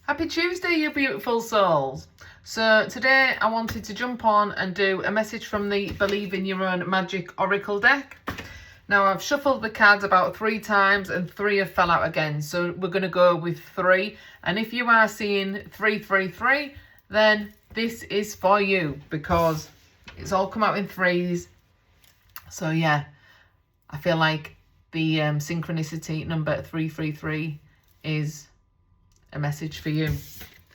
Happy Tuesday, you beautiful souls. So today I wanted to jump on and do a message from the Believe in Your Own Magic Oracle deck. Now I've shuffled the cards about 3 times and 3 have fell out again. So we're going to go with 3. And if you are seeing 333, then this is for you because it's all come out in 3s. So yeah, I feel like the synchronicity number 333 is a message for you,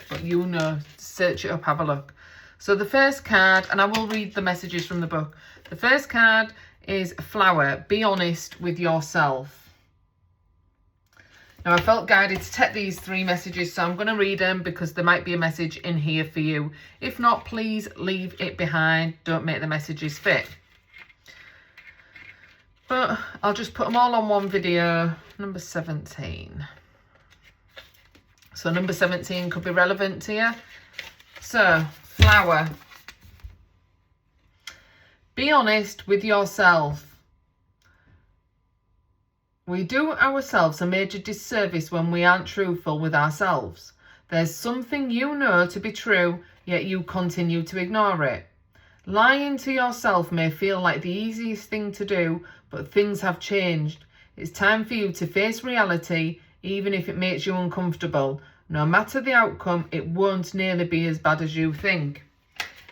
but you know, search it up, have a look. So the first card, and I will read the messages from the book. The first card is Flower. Be honest with yourself. Now I felt guided to take these 3 messages, so I'm going to read them because there might be a message in here for you. If not, please leave it behind. Don't make the messages fit. But I'll just put them all on one video. Number 17. So number 17 could be relevant to you. So, Flower. Be honest with yourself. We do ourselves a major disservice when we aren't truthful with ourselves. There's something you know to be true, yet you continue to ignore it. Lying to yourself may feel like the easiest thing to do, but things have changed. It's time for you to face reality, even if it makes you uncomfortable. No matter the outcome, it won't nearly be as bad as you think.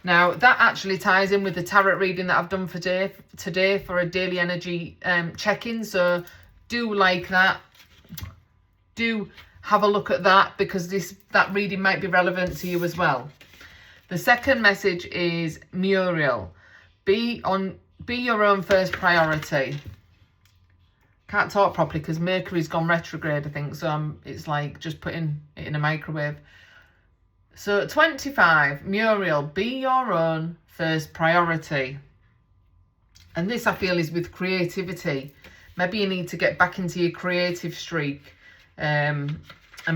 Now, that actually ties in with the tarot reading that I've done for today for a daily energy check-in. So do like that. Do have a look at that because that reading might be relevant to you as well. The second message is Muriel. Be your own first priority. Can't talk properly because Mercury's gone retrograde, I think. So it's like just putting it in a microwave. So 25, Muriel, be your own first priority. And this I feel is with creativity. Maybe you need to get back into your creative streak and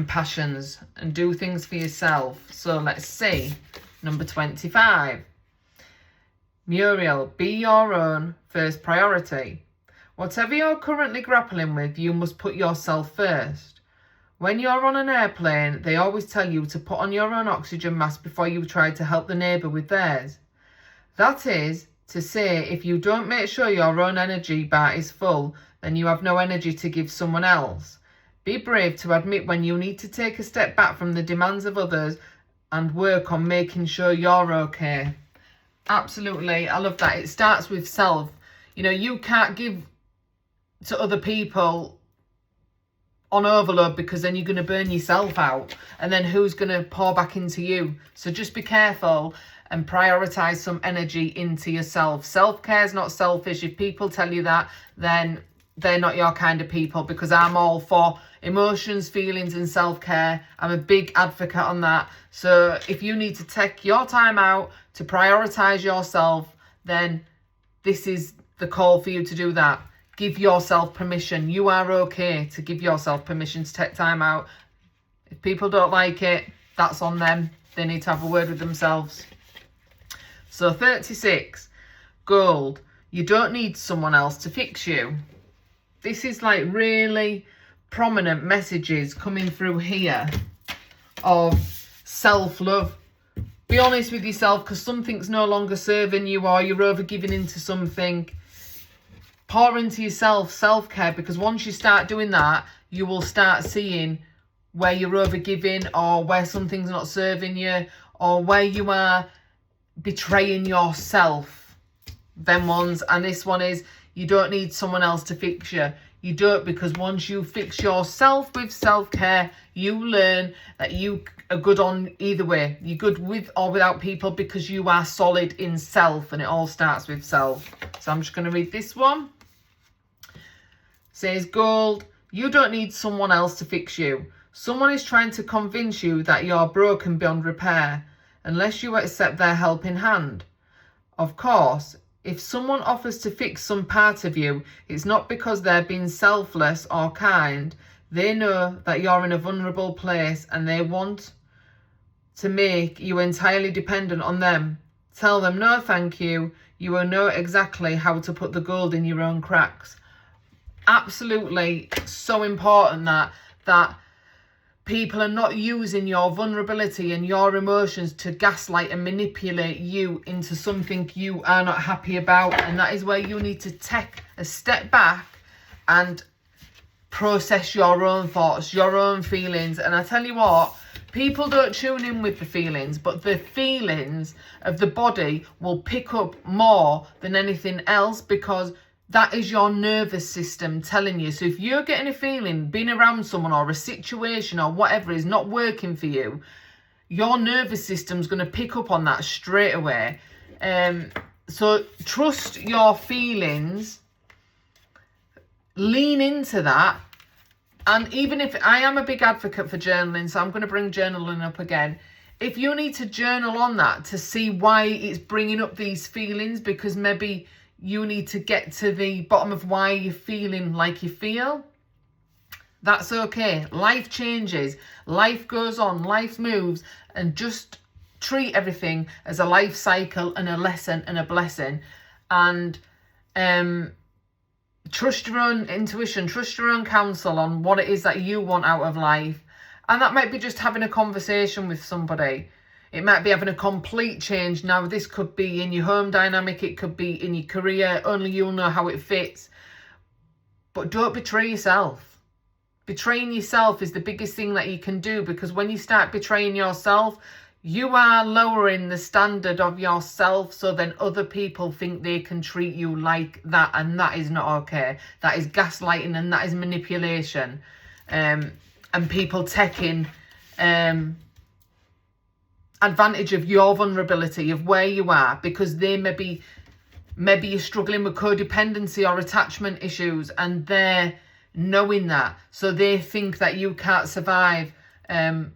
passions and do things for yourself. So let's see. Number 25. Muriel, be your own first priority. Whatever you're currently grappling with, you must put yourself first. When you're on an airplane, they always tell you to put on your own oxygen mask before you try to help the neighbour with theirs. That is to say, if you don't make sure your own energy bar is full, then you have no energy to give someone else. Be brave to admit when you need to take a step back from the demands of others and work on making sure you're okay. Absolutely, I love that. It starts with self. You know, you can't give to other people on overload because then you're going to burn yourself out, and then who's going to pour back into you? So just be careful and prioritize some energy into yourself. Self-care is not selfish. If people tell you that, then they're not your kind of people, because I'm all for emotions, feelings and self-care. I'm a big advocate on that. So if you need to take your time out to prioritize yourself, then this is the call for you to do that. Give yourself permission. You are okay to give yourself permission to take time out. If people don't like it, that's on them. They need to have a word with themselves. So 36, Gold. You don't need someone else to fix you. This is like really prominent messages coming through here of self-love. Be honest with yourself because something's no longer serving you, or you're over giving into something. Pour into yourself, self-care, because once you start doing that, you will start seeing where you're over giving, or where something's not serving you, or where you are betraying yourself. Them ones. And this one is, you don't need someone else to fix you. You don't, because once you fix yourself with self-care, you learn that you are good on either way. You're good with or without people because you are solid in self, and it all starts with self. So I'm just going to read this one. Says Gold, you don't need someone else to fix you. Someone is trying to convince you that you're broken beyond repair, unless you accept their helping hand. Of course, if someone offers to fix some part of you, it's not because they're being selfless or kind. They know that you're in a vulnerable place and they want to make you entirely dependent on them. Tell them no thank you. You will know exactly how to put the gold in your own cracks. Absolutely so important that people are not using your vulnerability and your emotions to gaslight and manipulate you into something you are not happy about. And that is where you need to take a step back and process your own thoughts, your own feelings. And I tell you what, people don't tune in with the feelings, but the feelings of the body will pick up more than anything else, because that is your nervous system telling you. So if you're getting a feeling, being around someone or a situation or whatever is not working for you, your nervous system's going to pick up on that straight away. So trust your feelings, lean into that. And even if I am a big advocate for journaling, so I'm going to bring journaling up again. If you need to journal on that to see why it's bringing up these feelings, because maybe you need to get to the bottom of why you're feeling like you feel, that's okay. Life changes, life goes on, life moves, and just treat everything as a life cycle and a lesson and a blessing. And trust your own intuition, trust your own counsel on what it is that you want out of life. And that might be just having a conversation with somebody. It might be having a complete change. Now, this could be in your home dynamic. It could be in your career. Only you'll know how it fits. But don't betray yourself. Betraying yourself is the biggest thing that you can do, because when you start betraying yourself, you are lowering the standard of yourself, so then other people think they can treat you like that, and that is not okay. That is gaslighting and that is manipulation. And people taking advantage of your vulnerability, of where you are, because they maybe you're struggling with codependency or attachment issues, and they're knowing that, so they think that you can't survive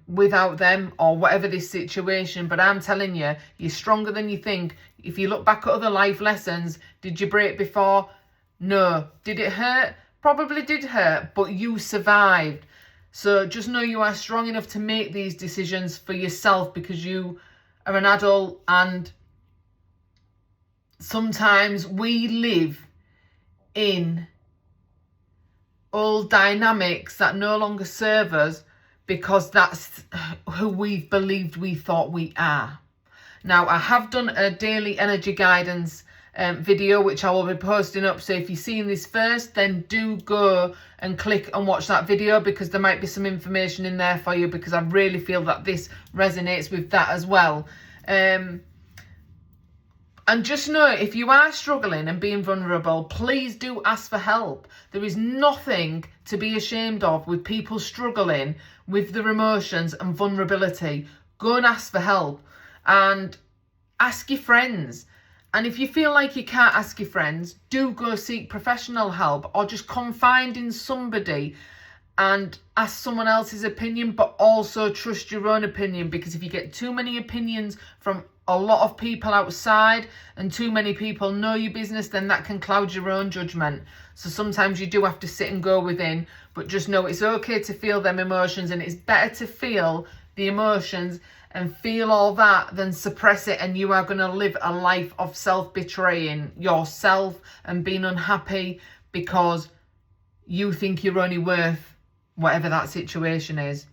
without them or whatever this situation. But I'm telling you, you're stronger than you think. If you look back at other life lessons, did you break before? No. Did it hurt? Probably did hurt, but you survived. So just know you are strong enough to make these decisions for yourself, because you are an adult, and sometimes we live in old dynamics that no longer serve us, because that's who we've believed we thought we are. Now, I have done a daily energy guidance video, which I will be posting up. So if you've seen this first, then do go and click and watch that video, because there might be some information in there for you, because I really feel that this resonates with that as well. And just know, if you are struggling and being vulnerable, please do ask for help. There is nothing to be ashamed of with people struggling with their emotions and vulnerability. Go and ask for help, and ask your friends. And if you feel like you can't ask your friends, do go seek professional help, or just confide in somebody and ask someone else's opinion, but also trust your own opinion. Because if you get too many opinions from a lot of people outside, and too many people know your business, then that can cloud your own judgment. So sometimes you do have to sit and go within, but just know it's okay to feel them emotions, and it's better to feel the emotions and feel all that than suppress it, and you are going to live a life of self-betraying yourself and being unhappy because you think you're only worth whatever that situation is.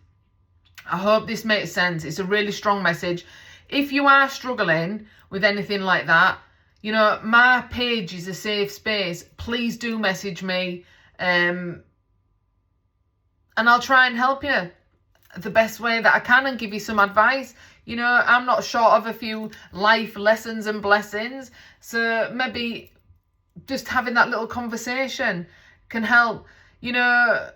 I hope this makes sense. It's a really strong message. If you are struggling with anything like that, you know, my page is a safe space. Please do message me, and I'll try and help you the best way that I can and give you some advice. You know, I'm not short of a few life lessons and blessings, so maybe just having that little conversation can help. You know,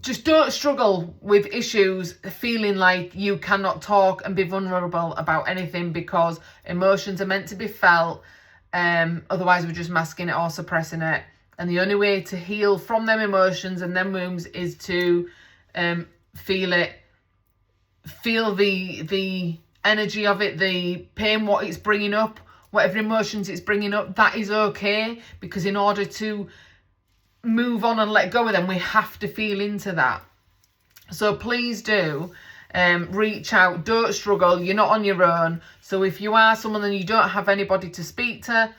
just don't struggle with issues feeling like you cannot talk and be vulnerable about anything, because emotions are meant to be felt. Otherwise we're just masking it or suppressing it. And the only way to heal from them emotions and them wounds is to feel it, feel the energy of it, the pain, what it's bringing up, whatever emotions it's bringing up. That is okay, because in order to move on and let go of them, we have to feel into that. So please do reach out. Don't struggle. You're not on your own. So if you are someone and you don't have anybody to speak to,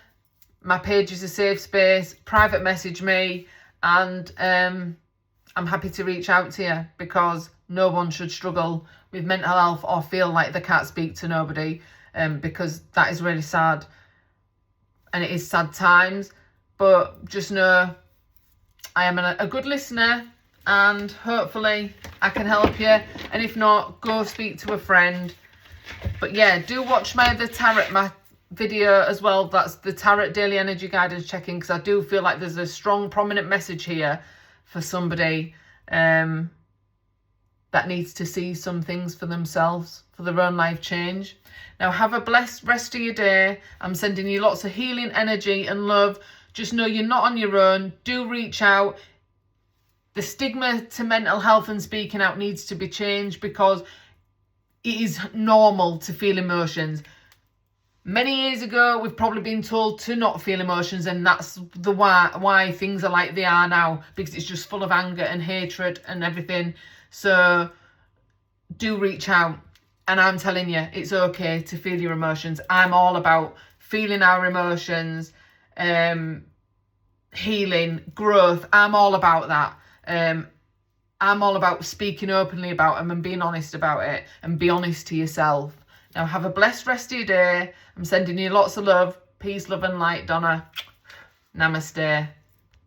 my page is a safe space. Private message me, and I'm happy to reach out to you, because no one should struggle with mental health or feel like they can't speak to nobody, because that is really sad, and it is sad times. But just know I am a good listener, and hopefully I can help you. And if not, go speak to a friend. But yeah, do watch my other tarot video as well. That's the Tarot Daily Energy Guidance Check-in, because I do feel like there's a strong, prominent message here for somebody that needs to see some things for themselves, for their own life change. Now, have a blessed rest of your day. I'm sending you lots of healing energy and love. Just know you're not on your own. Do reach out. The stigma to mental health and speaking out needs to be changed, because it is normal to feel emotions. Many years ago, we've probably been told to not feel emotions, and that's the why things are like they are now, because it's just full of anger and hatred and everything. So do reach out, and I'm telling you, it's okay to feel your emotions. I'm all about feeling our emotions, healing, growth. I'm all about that. I'm all about speaking openly about them and being honest about it, and be honest to yourself. Now, have a blessed rest of your day. I'm sending you lots of love, peace, love and light, Donna. Namaste.